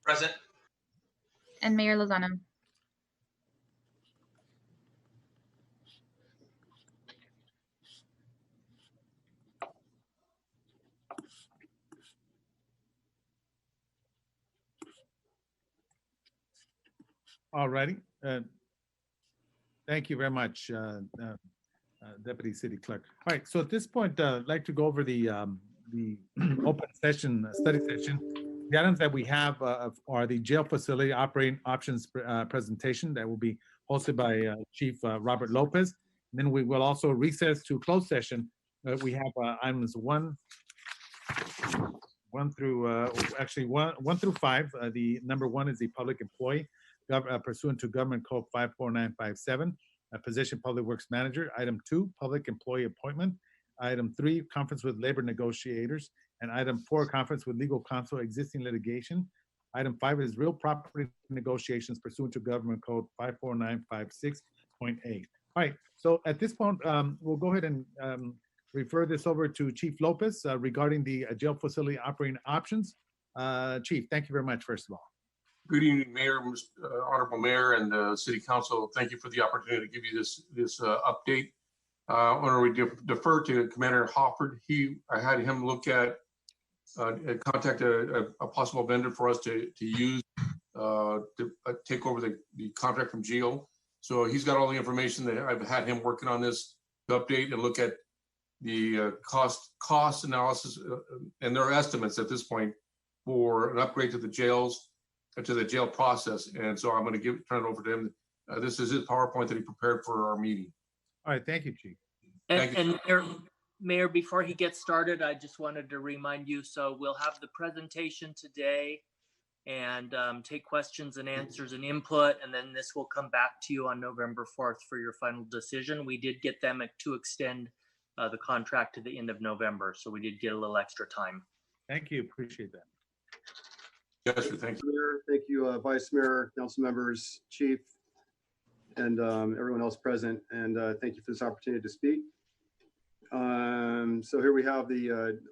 Present. And Mayor Lozano. All righty. Thank you very much, Deputy City Clerk. All right, so at this point, I'd like to go over the open session, study session. The items that we have are the jail facility operating options presentation that will be hosted by Chief Robert Lopez. And then we will also recess to closed session. We have items one through five. The number one is the public employee pursuant to Government Code 54957, position Public Works Manager. Item 2, public employee appointment. Item 3, conference with labor negotiators. And item 4, conference with legal counsel, existing litigation. Item 5 is real property negotiations pursuant to Government Code 54956.8. All right, so at this point, we'll go ahead and refer this over to Chief Lopez regarding the jail facility operating options. Chief, thank you very much, first of all. Good evening, Mayor, Honorable Mayor, and City Council. Thank you for the opportunity to give you this update. I want to defer to Commander Hofford. I had him look at contact a possible vendor for us to use to take over the contract from GEO. So he's got all the information that I've had him working on this to update and look at the cost analysis and their estimates at this point for an upgrade to the jails, to the jail process. And so I'm going to turn it over to him. This is his PowerPoint that he prepared for our meeting. All right, thank you, Chief. And Mayor, before he gets started, I just wanted to remind you, so we'll have the presentation today and take questions and answers and input, and then this will come back to you on November 4th for your final decision. We did get them to extend the contract to the end of November, so we did get a little extra time. Thank you, appreciate that. Yes, sir, thank you. Mayor, thank you, Vice Mayor, council members, Chief, and everyone else present. And thank you for this opportunity to speak. So here we have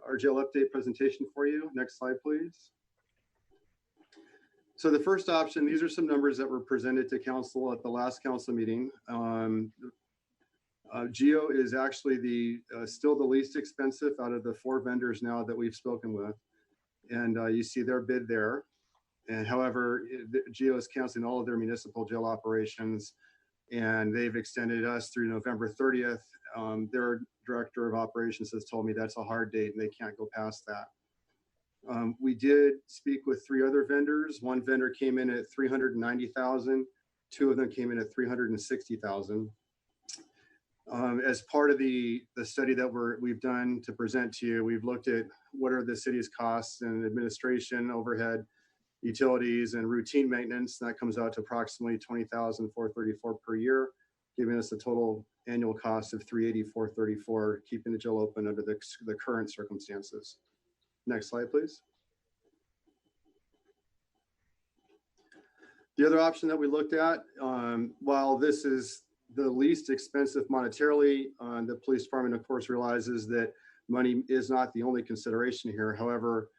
our jail update presentation for you. Next slide, please. So the first option, these are some numbers that were presented to council at the last council meeting. GEO is actually still the least expensive out of the 4 vendors now that we've spoken with. And you see their bid there. And however, GEO is canceling all of their municipal jail operations, and they've extended us through November 30th. Their director of operations has told me that's a hard date and they can't go past that. We did speak with 3 other vendors. One vendor came in at $390,000. 2 of them came in at $360,000. As part of the study that we've done to present to you, we've looked at what are the city's costs and administration, overhead, utilities, and routine maintenance. That comes out to approximately $20,434 per year, giving us a total annual cost of $384.34, keeping the jail open under the current circumstances. Next slide, please. The other option that we looked at, while this is the least expensive monetarily, the police department, of course, realizes that money is not the only consideration here. However,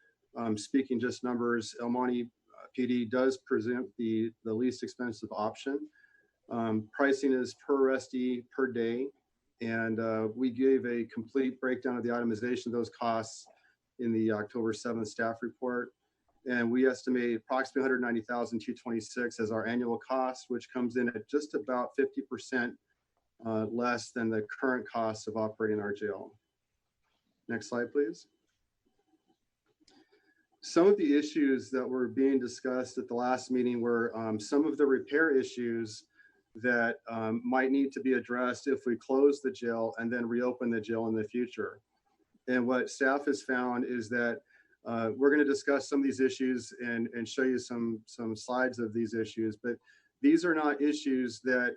speaking just numbers, El Monte PD does present the least expensive option. Pricing is per arrestee per day, and we gave a complete breakdown of the itemization of those costs in the October 7th staff report. And we estimate approximately $190,226 as our annual cost, which comes in at just about 50% less than the current costs of operating our jail. Next slide, please. Some of the issues that were being discussed at the last meeting were some of the repair issues that might need to be addressed if we close the jail and then reopen the jail in the future. And what staff has found is that we're going to discuss some of these issues and show you some slides of these issues, but these are not issues that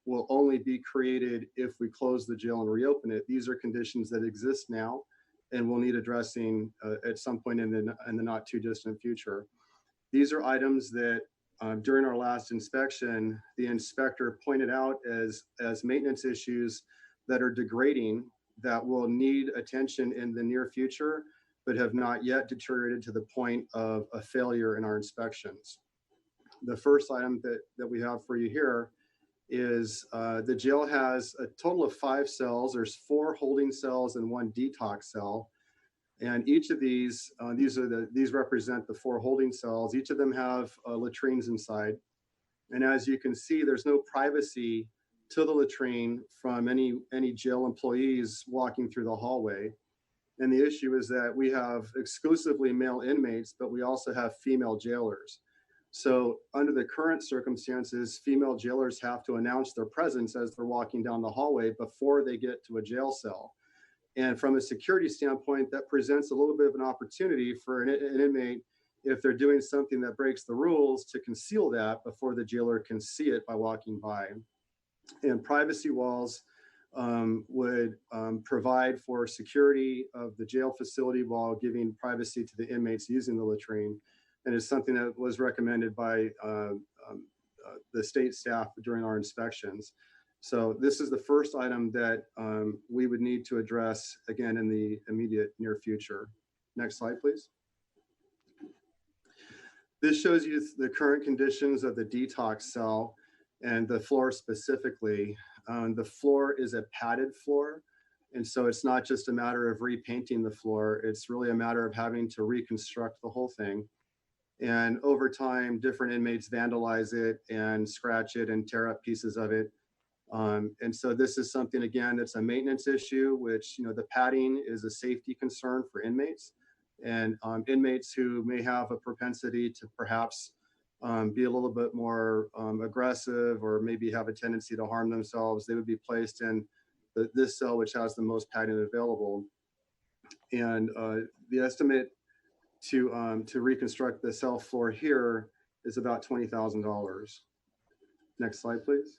will only be created if we close the jail and reopen it. These are conditions that exist now and will need addressing at some point in the not too distant future. These are items that during our last inspection, the inspector pointed out as maintenance issues that are degrading, that will need attention in the near future, but have not yet deteriorated to the point of a failure in our inspections. The first item that we have for you here is the jail has a total of 5 cells. There's 4 holding cells and 1 detox cell. And each of these represent the 4 holding cells. Each of them have latrines inside. And as you can see, there's no privacy to the latrine from any jail employees walking through the hallway. And the issue is that we have exclusively male inmates, but we also have female jailers. So under the current circumstances, female jailers have to announce their presence as they're walking down the hallway before they get to a jail cell. And from a security standpoint, that presents a little bit of an opportunity for an inmate, if they're doing something that breaks the rules, to conceal that before the jailer can see it by walking by. And privacy walls would provide for security of the jail facility while giving privacy to the inmates using the latrine. And it's something that was recommended by the state staff during our inspections. So this is the first item that we would need to address again in the immediate near future. Next slide, please. This shows you the current conditions of the detox cell and the floor specifically. The floor is a padded floor. And so it's not just a matter of repainting the floor. It's really a matter of having to reconstruct the whole thing. And over time, different inmates vandalize it and scratch it and tear up pieces of it. And so this is something, again, that's a maintenance issue, which, the padding is a safety concern for inmates. And inmates who may have a propensity to perhaps be a little bit more aggressive or maybe have a tendency to harm themselves, they would be placed in this cell, which has the most padding available. And the estimate to reconstruct the cell floor here is about $20,000. Next slide, please.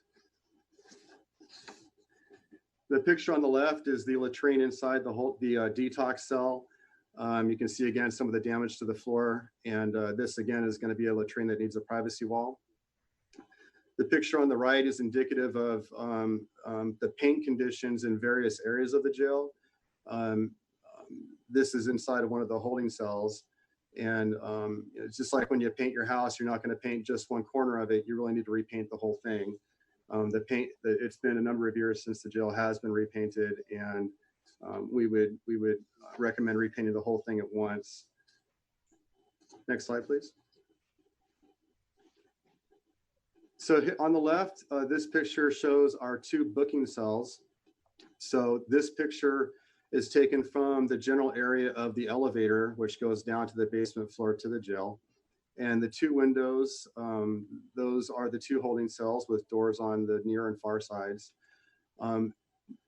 The picture on the left is the latrine inside the detox cell. You can see again some of the damage to the floor, and this again is going to be a latrine that needs a privacy wall. The picture on the right is indicative of the paint conditions in various areas of the jail. This is inside of one of the holding cells, and it's just like when you paint your house, you're not going to paint just one corner of it. You really need to repaint the whole thing. It's been a number of years since the jail has been repainted, and we would recommend repainting the whole thing at once. Next slide, please. So on the left, this picture shows our 2 booking cells. So this picture is taken from the general area of the elevator, which goes down to the basement floor to the jail. And the 2 windows, those are the 2 holding cells with doors on the near and far sides.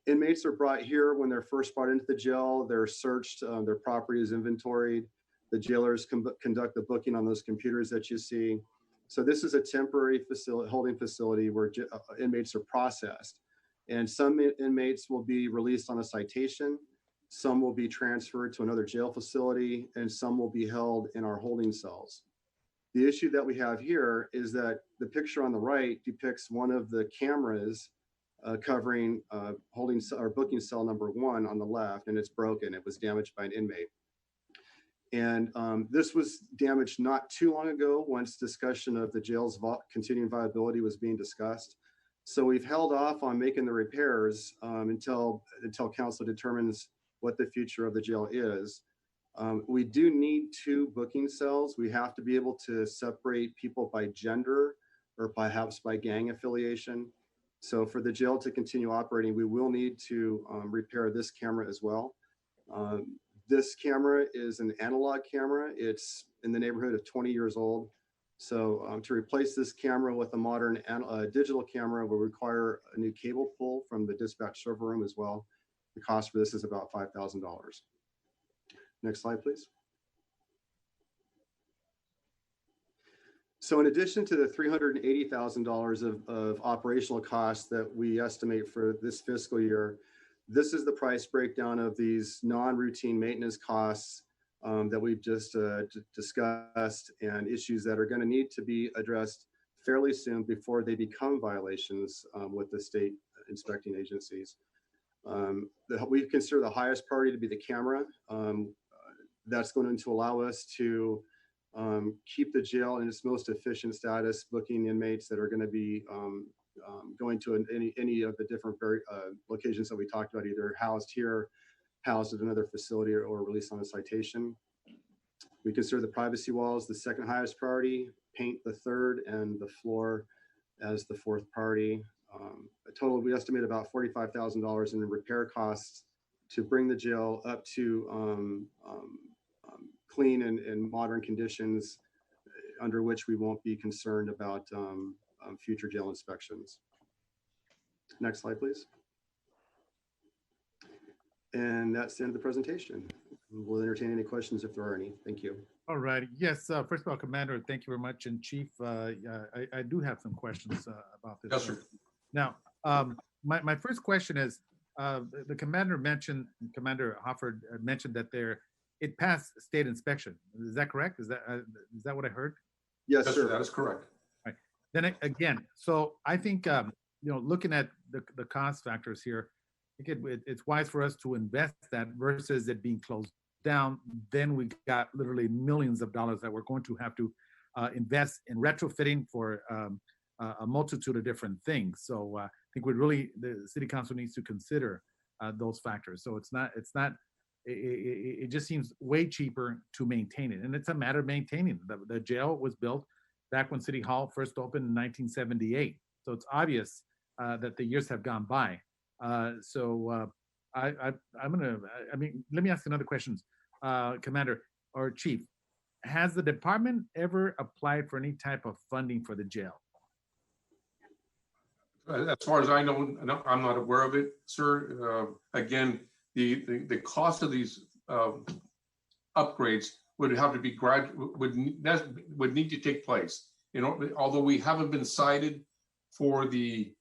Inmates are brought here when they're first brought into the jail. They're searched, their property is inventoried. The jailers conduct the booking on those computers that you see. So this is a temporary holding facility where inmates are processed. And some inmates will be released on a citation. Some will be transferred to another jail facility, and some will be held in our holding cells. The issue that we have here is that the picture on the right depicts one of the cameras covering holding or booking cell number 1 on the left, and it's broken. It was damaged by an inmate. And this was damaged not too long ago once discussion of the jail's continuing viability was being discussed. So we've held off on making the repairs until council determines what the future of the jail is. We do need 2 booking cells. We have to be able to separate people by gender or perhaps by gang affiliation. So for the jail to continue operating, we will need to repair this camera as well. This camera is an analog camera. It's in the neighborhood of 20 years old. So to replace this camera with a modern digital camera will require a new cable pull from the dispatch server room as well. The cost for this is about $5,000. Next slide, please. So in addition to the $380,000 of operational costs that we estimate for this fiscal year, this is the price breakdown of these non-routine maintenance costs that we've just discussed, and issues that are going to need to be addressed fairly soon before they become violations with the state inspecting agencies. We consider the highest priority to be the camera. that's going to allow us to keep the jail in its most efficient status, booking inmates that are going to be going to any of the different locations that we talked about, either housed here, housed at another facility, or released on a citation. We consider the privacy walls the second highest priority, paint the third, and the floor as the fourth priority. A total, we estimate about $45,000 in repair costs to bring the jail up to clean and modern conditions under which we won't be concerned about future jail inspections. Next slide, please. And that's the end of the presentation. We'll entertain any questions if there are any. Thank you. All right. Yes. First of all, Commander, thank you very much. And Chief, I do have some questions about this. Yes, sir. Now, my first question is, the Commander mentioned, Commander Hofford mentioned that it passed state inspection. Is that correct? Is that what I heard? Yes, Yes, sir. that is correct. Right. Then again, so I think looking at the cost factors here, I think it's wise for us to invest that versus it being closed down. Then we got literally millions of dollars that we're going to have to invest in retrofitting for a multitude of different things. So I think the City Council needs to consider those factors. So it just seems way cheaper to maintain it. And it's a matter of maintaining. The jail was built back when City Hall first opened in 1978. So it's obvious that the years have gone by. Let me ask another question, Commander or Chief. Has the department ever applied for any type of funding for the jail? As far as I know, I'm not aware of it, sir. Again, the cost of these upgrades would have to be would need to take place. Although we haven't been cited for the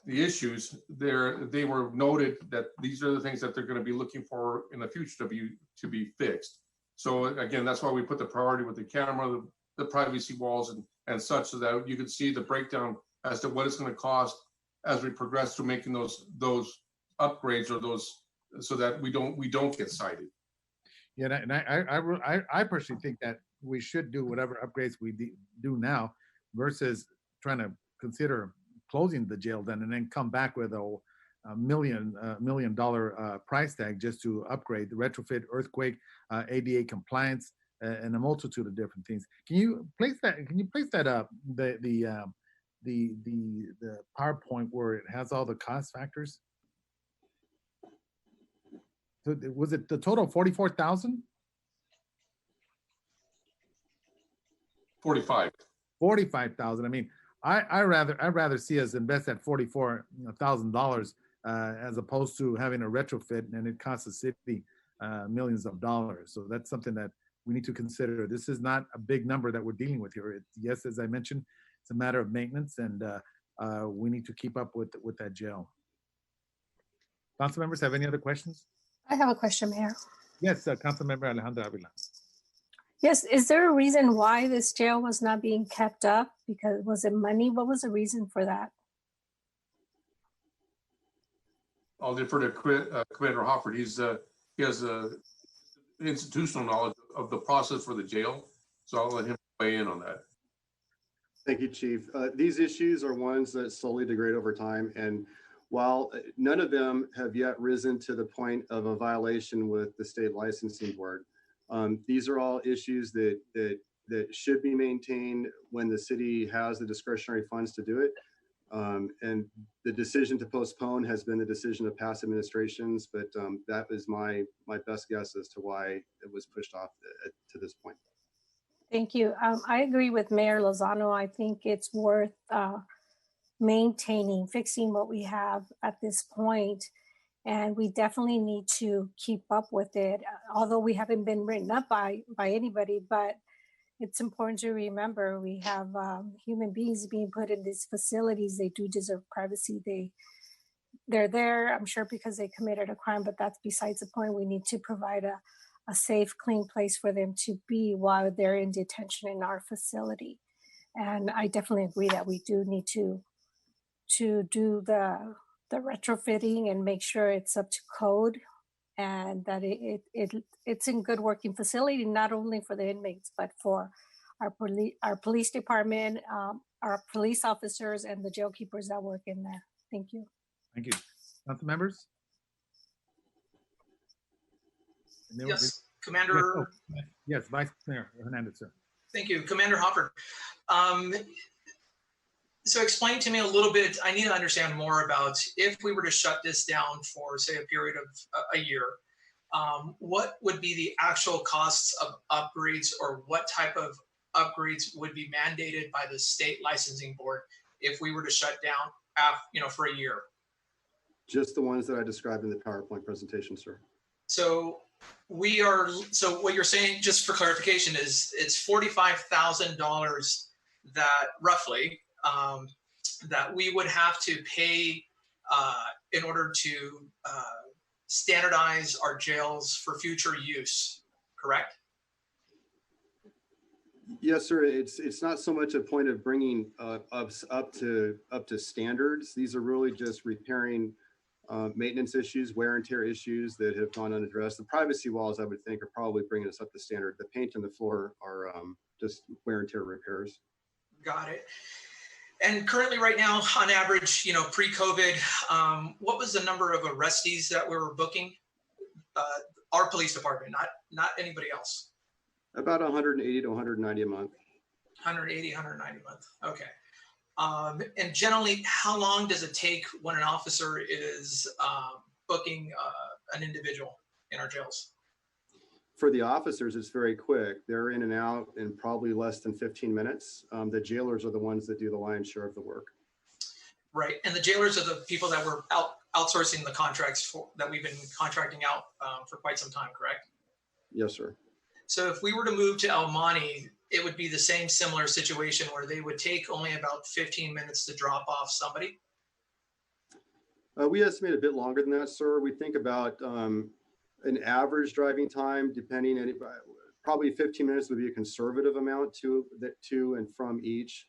issues, they were noted that these are the things that they're going to be looking for in the future to be fixed. So again, that's why we put the priority with the camera, the privacy walls, and such, so that you could see the breakdown as to what it's going to cost as we progress through making those upgrades, or those, so that we don't get cited. Yeah, and I personally think that we should do whatever upgrades we do now versus trying to consider closing the jail then and then come back with a $1 million price tag just to upgrade the retrofit, earthquake, ADA compliance, and a multitude of different things. Can you place that up, the PowerPoint where it has all the cost factors? So was it the total 44,000? 45. 45,000. I mean, I'd rather see us invest that $44,000 as opposed to having a retrofit and it costs the city millions of dollars. So that's something that we need to consider. This is not a big number that we're dealing with here. Yes, as I mentioned, it's a matter of maintenance, and we need to keep up with that jail. Council members have any other questions? I have a question, Mayor. Yes, Council Member Alejandra Avila. Yes, is there a reason why this jail was not being kept up? Because was it money? What was the reason for that? I'll defer to Commander Hofford. He has institutional knowledge of the process for the jail, so I'll let him weigh in on that. Thank you, Chief. These issues are ones that slowly degrade over time, and while none of them have yet risen to the point of a violation with the state licensing board, these are all issues that should be maintained when the city has the discretionary funds to do it. And the decision to postpone has been the decision of past administrations, but that is my best guess as to why it was pushed off to this point. Thank you. I agree with Mayor Lozano. I think it's worth maintaining, fixing what we have at this point. And we definitely need to keep up with it, although we haven't been written up by anybody. But it's important to remember we have human beings being put in these facilities. They do deserve privacy. They're there, I'm sure, because they committed a crime, but that's besides the point. We need to provide a safe, clean place for them to be while they're in detention in our facility. And I definitely agree that we do need to do the retrofitting and make sure it's up to code and that it's in good working facility, not only for the inmates, but for our police department, our police officers, and the jail keepers that work in there. Thank you. Thank you. Council members? Yes, Commander. Yes, Vice Mayor Hernandez, sir. Thank you, Commander Hofford. So explain to me a little bit, I need to understand more about if we were to shut this down for, say, a period of a year, what would be the actual costs of upgrades, or what type of upgrades would be mandated by the state licensing board if we were to shut down for a year? Just the ones that I described in the PowerPoint presentation, sir. So what you're saying, just for clarification, is it's $45,000 that roughly that we would have to pay in order to standardize our jails for future use, correct? Yes, sir. It's not so much a point of bringing us up to standards. These are really just repairing maintenance issues, wear and tear issues that have gone unaddressed. The privacy walls, I would think, are probably bringing us up to standard. The paint on the floor are just wear and tear repairs. Got it. And currently, right now, on average, pre-COVID, what was the number of arrestees that we were booking? Our police department, not anybody else. About 180 to 190 a month. 180, 190 a month. Okay. And generally, how long does it take when an officer is booking an individual in our jails? For the officers, it's very quick. They're in and out in probably less than 15 minutes. The jailers are the ones that do the lion's share of the work. Right. And the jailers are the people that were outsourcing the contracts that we've been contracting out for quite some time, correct? Yes, sir. So if we were to move to El Monte, it would be the same similar situation where they would take only about 15 minutes to drop off somebody? We estimate a bit longer than that, sir. We think about an average driving time, depending, probably 15 minutes would be a conservative amount to and from each.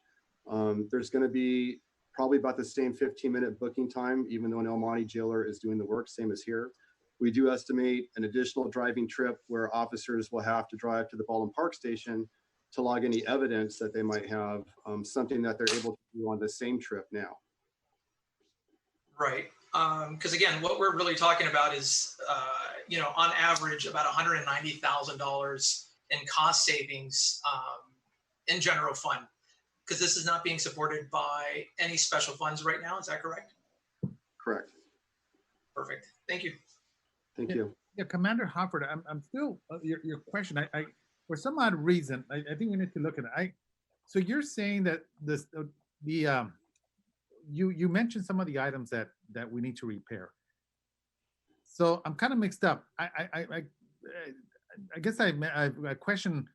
There's going to be probably about the same 15-minute booking time, even though an El Monte jailer is doing the work, same as here. We do estimate an additional driving trip where officers will have to drive to the Baldwin Park Station to log any evidence that they might have, something that they're able to do on the same trip now. Right. Because again, what we're really talking about is, on average, about $190,000 in cost savings in general fund, because this is not being supported by any special funds right now. Is that correct? Correct. Perfect. Thank you. Thank you. Yeah, Commander Hofford, I'm still your question. I for some odd reason, I think we need to look at it. So you're saying that you mentioned some of the items that we need to repair. So I'm kind of mixed up. I guess I question.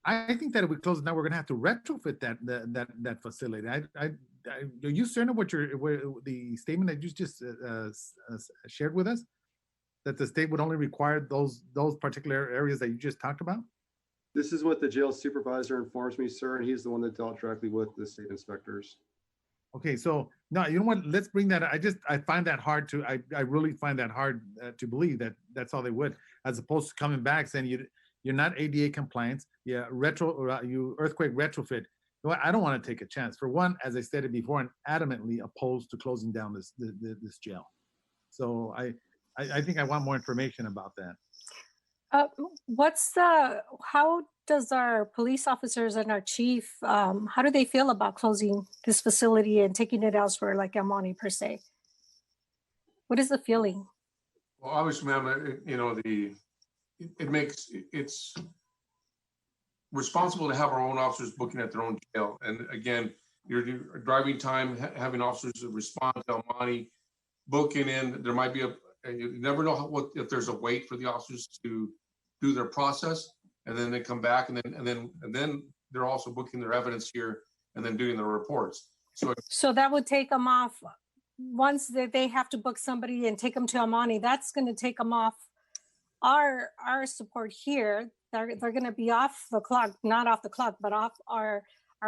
I think that if we close it now, we're going to have to retrofit that facility. Are you certain of the statement that you just shared with us? That the state would only require those particular areas that you just talked about? This is what the jail supervisor informs me, sir, and he's the one that dealt directly with the state inspectors. Okay, so no, you know what? Let's bring that. I find that hard to. I really find that hard to believe that that's all they would, as opposed to coming back saying you're not ADA compliant. Yeah, you earthquake retrofit. You know what? I don't want to take a chance. For one, as I stated before, I'm adamantly opposed to closing down this jail. So I think I want more information about that. How does our police officers and our chief, how do they feel about closing this facility and taking it elsewhere, like El Monte per se? What is the feeling? Well, obviously, ma'am, it's responsible to have our own officers booking at their own jail. And again, your driving time, having officers respond to El Monte, booking in, there might be you never know if there's a wait for the officers to do their process, and then they come back, and then they're also booking their evidence here and then doing the reports. So that would take them off once they have to book somebody and take them to El Monte. That's going to take them off our support here. They're going to be off the clock, not off the clock, but off our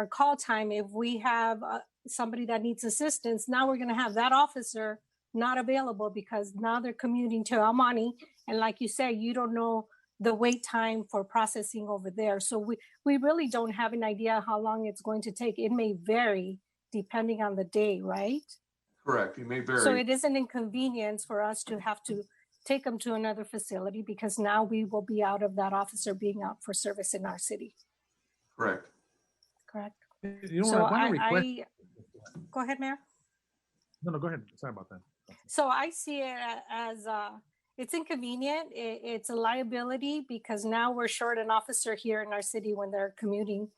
call time. If we have somebody that needs assistance, now we're going to have that officer not available because now they're commuting to Almani. And like you said, you don't know the wait time for processing over there. So we really don't have an idea how long it's going to take. It may vary depending on the day, right? Correct. It may So vary. it is an inconvenience for us to have to take them to another facility because now we will be out of that officer being out for service in our city. Correct. Correct. You know, So what, I want to request. go ahead, Mayor. No, go ahead. Sorry about that. So I see it as it's inconvenient. It's a liability because now we're short an officer here in our city when they're commuting,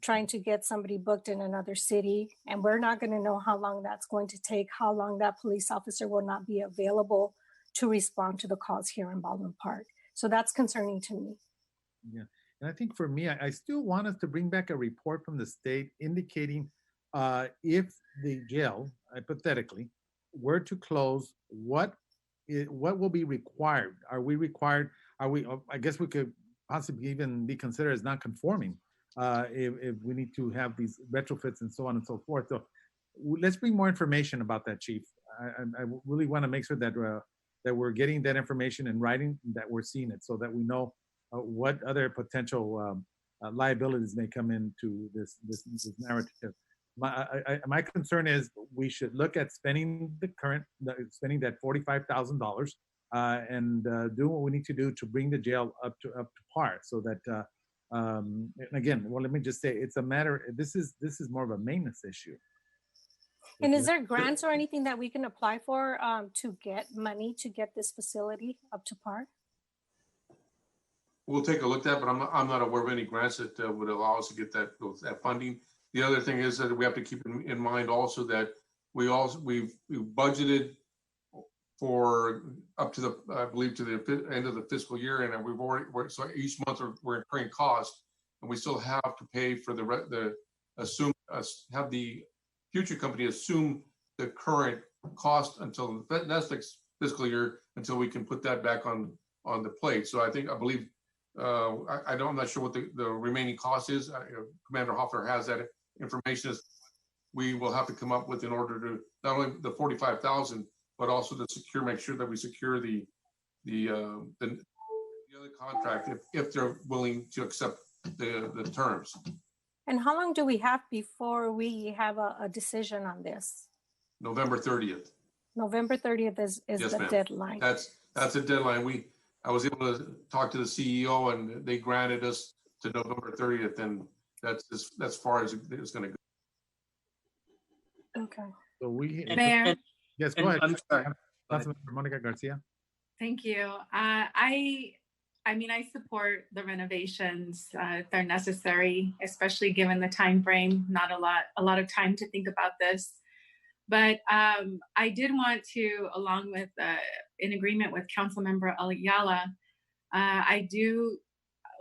trying to get somebody booked in another city. And we're not going to know how long that's going to take, how long that police officer will not be available to respond to the calls here in Baldwin Park. So that's concerning to me. Yeah. And I think for me, I still want us to bring back a report from the state indicating if the jail, hypothetically, were to close, what will be required? Are we required? I guess we could possibly even be considered as non-conforming if we need to have these retrofits and so on and so forth. So let's bring more information about that, Chief. I really want to make sure that that we're getting that information in writing, that we're seeing it, so that we know what other potential liabilities may come into this narrative. My concern is we should look at spending spending that $45,000 and do what we need to do to bring the jail up to par, so that and again, well, let me just say, it's a matter. This is more of a maintenance issue. And is there grants or anything that we can apply for to get money to get this facility up to par? We'll take a look at that, but I'm not aware of any grants that would allow us to get that funding. The other thing is that we have to keep in mind also that we've budgeted for up to the, I believe, to the end of the fiscal year, and we've already, so each month we're incurring costs, and we still have to pay for have the future company assume the current cost until the next fiscal year, until we can put that back on the plate. So I believe I'm not sure what the remaining cost is. Commander Hoffler has that information. We will have to come up with in order to not only the 45,000, but also to make sure that we secure the other contract if they're willing to accept the terms. And how long do we have before we have a decision on this? November 30th. November 30th is Yes, the ma'am. deadline. That's a deadline. I was able to talk to the CEO, and they granted us to November 30th, and that's as far as it's going to go. Okay. So Mayor. Yes, go ahead. I'm sorry. Councilmember Monica Garcia. Thank you. I mean, I support the renovations if they're necessary, especially given the time frame. Not a lot of time to think about this. But I did want to, along with, in agreement with Councilmember Ayala, I do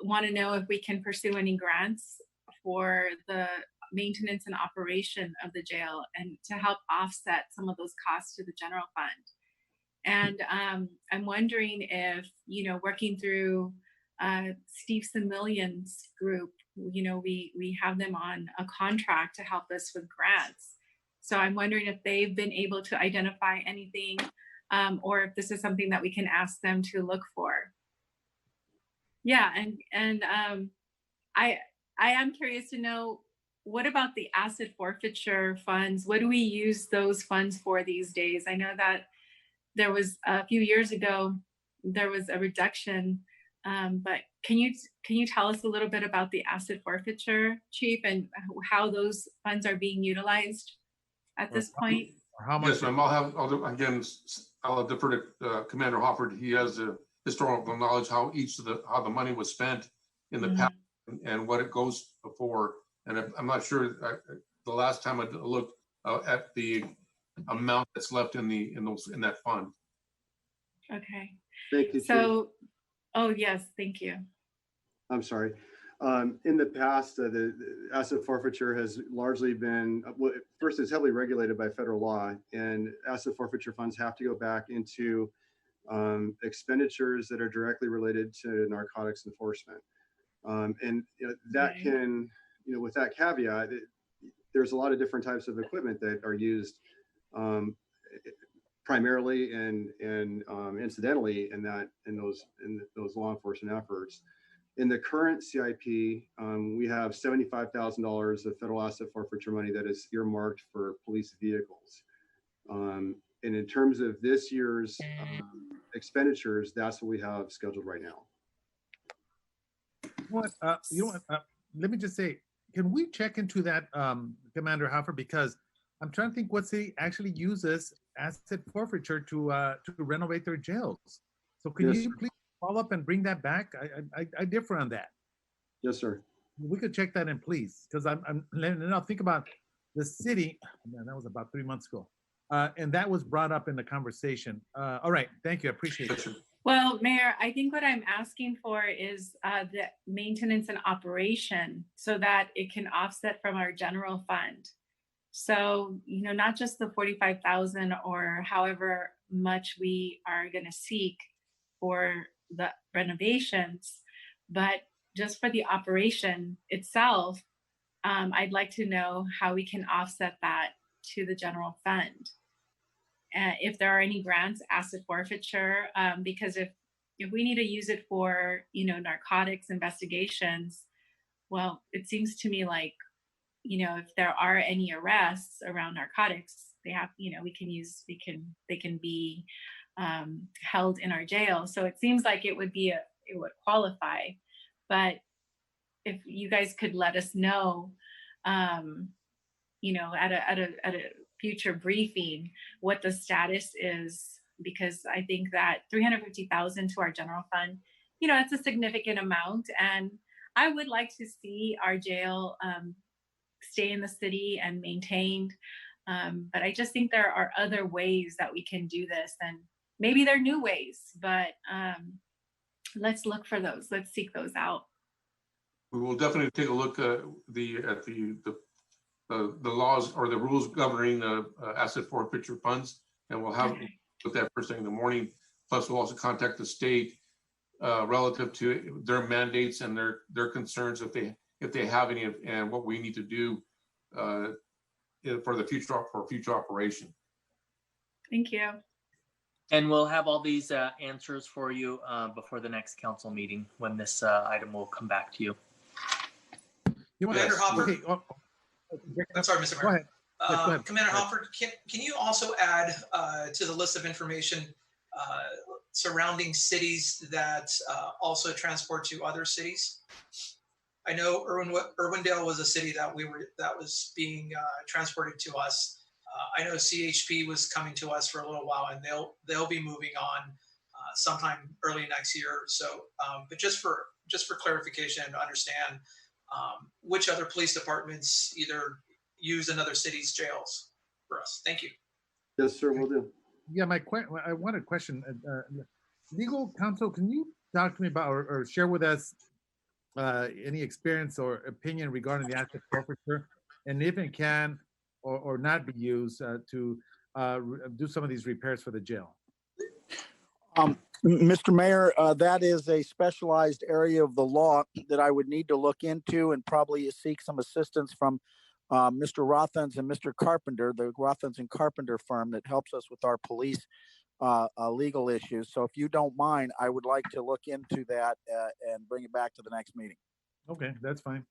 want to know if we can pursue any grants for the maintenance and operation of the jail and to help offset some of those costs to the general fund. And I'm wondering if, working through Steve Similian's group, we have them on a contract to help us with grants. So I'm wondering if they've been able to identify anything or if this is something that we can ask them to look for. Yeah, and I am curious to know, what about the asset forfeiture funds? What do we use those funds for these days? I know that there was a few years ago, there was a reduction, but can you tell us a little bit about the asset forfeiture, Chief, and how those funds are being utilized at this point? How much? Yes, ma'am. I'll defer to Commander Hofford. He has the historical knowledge how the money was spent in the past and what it goes for. And I'm not sure. The last time I looked at the amount that's left in that fund. Okay. Thank you, Chief. So, oh yes, thank you. I'm sorry. In the past, the asset forfeiture has largely been, first, it's heavily regulated by federal law, and asset forfeiture funds have to go back into expenditures that are directly related to narcotics enforcement. And that can, with that caveat, there's a lot of different types of equipment that are used primarily and incidentally in those law enforcement efforts. In the current CIP, we have $75,000 of federal asset forfeiture money that is earmarked for police vehicles. And in terms of this year's expenditures, that's what we have scheduled right now. Let me just say, can we check into that, Commander Hoffer? Because I'm trying to think what city actually uses asset forfeiture to renovate their jails. So can you please follow up and bring that back? I differ on that. Yes, sir. We could check that in, please, because I'm now think about the city. Man, that was about 3 months ago, and that was brought up in the conversation. All right, thank you. I appreciate it. Well, Mayor, I think what I'm asking for is the maintenance and operation so that it can offset from our general fund. So, you know, not just the 45,000 or however much we are going to seek for the renovations, but just for the operation itself, I'd like to know how we can offset that to the general fund. If there are any grants, asset forfeiture, because if we need to use it for, you know, narcotics investigations, well, it seems to me like, you know, if there are any arrests around narcotics, they have, you know, they can be held in our jail. So it seems like it would qualify. But if you guys could let us know, you know, at a future briefing, what the status is, because I think that 350,000 to our general fund, you know, it's a significant amount, and I would like to see our jail stay in the city and maintained. But I just think there are other ways that we can do this, and maybe they're new ways, but let's look for those. Let's seek those out. We will definitely take a look at the laws or the rules governing asset forfeiture funds, and we'll have with that first thing in the morning. Plus, we'll also contact the state relative to their mandates and their concerns if they have any, and what we need to do for the future operation. Thank you. And we'll have all these answers for you before the next council meeting when this item will come back to you. Commander Hopper. Okay. I'm sorry, Mr. Mayor. Go ahead. Yes, go ahead. Commander Hopper, can you also add to the list of information surrounding cities that also transport to other cities? I know Irwindale was a city that was being transported to us. I know CHP was coming to us for a little while, and they'll be moving on sometime early next year. So, but just for clarification and to understand, which other police departments either use another city's jails for us? Thank you. Yes, sir, we'll do. Yeah, I want a question. Legal counsel, can you talk to me about or share with us any experience or opinion regarding the asset forfeiture, and if it can or not be used to do some of these repairs for the jail? Mr. Mayor, that is a specialized area of the law that I would need to look into and probably seek some assistance from Mr. Rothens and Mr. Carpenter, the Rothens and Carpenter firm that helps us with our police legal issues. So if you don't mind, I would like to look into that and bring it back to the next meeting. Okay, that's fine.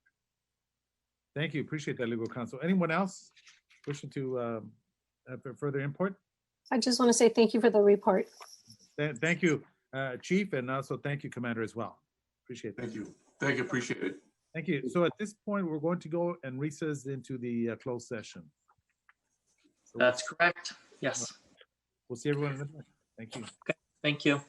Thank you. Appreciate that, legal counsel. Anyone else wishing to have further input? I just want to say thank you for the report. Thank you, Chief, and also thank you, Commander, as well. Appreciate that. Thank you. Thank you. Appreciate it. Thank you. So at this point, we're going to go and recess into the closed session. So That's correct. Yes. we'll see everyone in a minute. Thank you. Okay. Thank you.